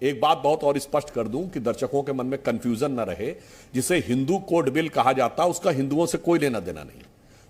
एक बात बहुत और स्पष्ट कर दूं कि दर्शकों के मन में कंफ्यूजन न रहे। जिसे हिंदू कोड बिल कहा जाता उसका हिंदुओं से कोई लेना देना नहीं।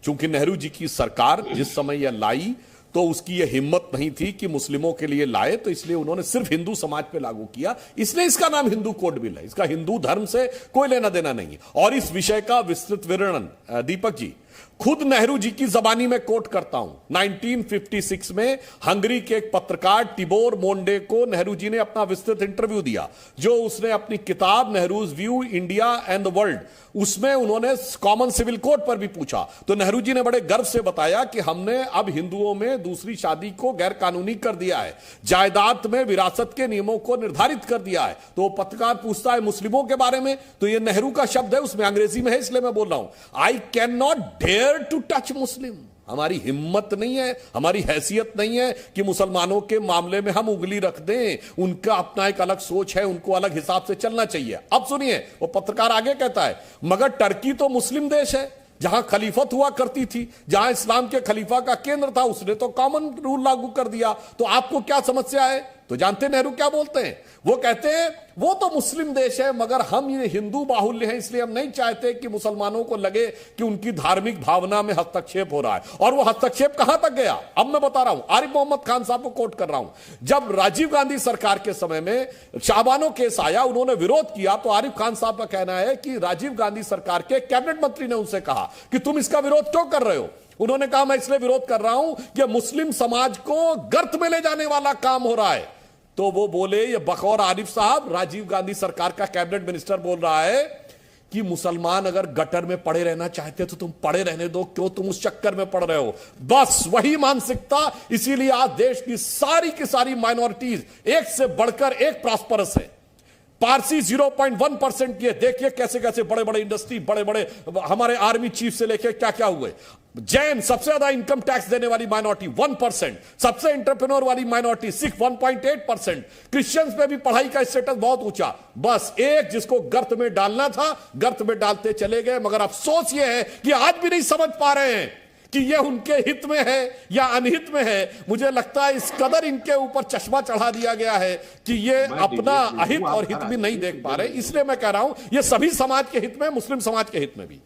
चूंकि नेहरू जी की सरकार जिस समय यह लाई तो उसकी यह हिम्मत नहीं थी कि मुस्लिमों के लिए लाए, तो इसलिए उन्होंने सिर्फ हिंदू समाज पे लागू किया, इसलिए इसका नाम हिंदू कोड बिल है। इसका हिंदू धर्म से कोई लेना देना नहीं है। और इस विषय का विस्तृत विवरण दीपक जी खुद नेहरू जी की जबानी में कोट करता हूं। 1956 में हंगरी के एक पत्रकार टिबोर मोंडे को नेहरू जी ने अपना विस्तृत इंटरव्यू दिया, जो उसने अपनी किताब Nehru's view India and the world, उसमें उन्होंने कॉमन सिविल कोड पर भी पूछा। तो नेहरू जी ने बड़े गर्व से बताया कि हमने अब हिंदुओं में दूसरी शादी को गैर कानूनी कर दिया है, जायदाद में विरासत के नियमों को निर्धारित कर दिया है। तो पत्रकार पूछता है मुस्लिमों के बारे में, तो यह नेहरू का शब्द है, उसमें अंग्रेजी में है, इसलिए मैं बोल रहा हूं, I can not dare to touch Muslim. हमारी हिम्मत नहीं है, हमारी हैसियत नहीं है कि मुसलमानों के मामले में हम उंगली रख दें। उनका अपना एक अलग सोच है, उनको अलग हिसाब से चलना चाहिए। अब सुनिए, वो पत्रकार आगे कहता है, मगर टर्की तो मुस्लिम देश है, जहां खलीफत हुआ करती थी, जहां इस्लाम के खलीफा का केंद्र था, उसने तो कॉमन रूल लागू कर दिया, तो आपको क्या समस्या है? तो जानते नेहरू क्या बोलते हैं? वो कहते हैं वो तो मुस्लिम देश है, मगर हम ये हिंदू बाहुल्य हैं, इसलिए हम नहीं चाहते कि मुसलमानों को लगे कि उनकी धार्मिक भावना में हस्तक्षेप हो रहा है। और वो हस्तक्षेप कहां तक गया, अब मैं बता रहा हूं। आरिफ मोहम्मद खान साहब को कोट कर रहा हूं। जब राजीव गांधी सरकार के समय में शाहबानो केस आया, उन्होंने विरोध किया, तो आरिफ खान साहब का कहना है कि राजीव गांधी सरकार के कैबिनेट मंत्री ने उनसे कहा कि तुम इसका विरोध क्यों कर रहे हो? उन्होंने कहा मैं इसलिए विरोध कर रहा हूं कि मुस्लिम समाज को गर्त में ले जाने वाला काम हो रहा है। तो वो बोले, ये बकौर आरिफ साहब, राजीव गांधी सरकार का कैबिनेट मिनिस्टर बोल रहा है कि मुसलमान अगर गटर में पड़े रहना चाहते तो तुम पड़े रहने दो, क्यों तुम उस चक्कर में पड़ रहे हो? बस वही मानसिकता, इसीलिए आज देश की सारी माइनॉरिटीज एक से बढ़कर एक प्रॉस्परस है। पारसी 0.1% की है। देखिए कैसे कैसे बड़े बड़े इंडस्ट्री, बड़े बड़े हमारे आर्मी चीफ से लेके क्या क्या हुए। जैन सबसे ज्यादा इनकम टैक्स देने वाली माइनॉरिटी 1%, सबसे एंटरप्रेन्योर वाली माइनॉरिटी सिर्फ 1.8%। क्रिश्चियंस पे भी पढ़ाई का स्टेटस बहुत ऊंचा। बस एक जिसको गर्त में डालना था, गर्त में डालते चले गए। मगर अफसोस यह है कि आज भी नहीं समझ पा रहे हैं कि यह उनके हित में है या अनहित में है। मुझे लगता है इस कदर इनके ऊपर चश्मा चढ़ा दिया गया है कि ये अपना अहित और हित भी नहीं देख पा रहे। इसलिए मैं कह रहा हूं, यह सभी समाज के हित में, मुस्लिम समाज के हित में भी।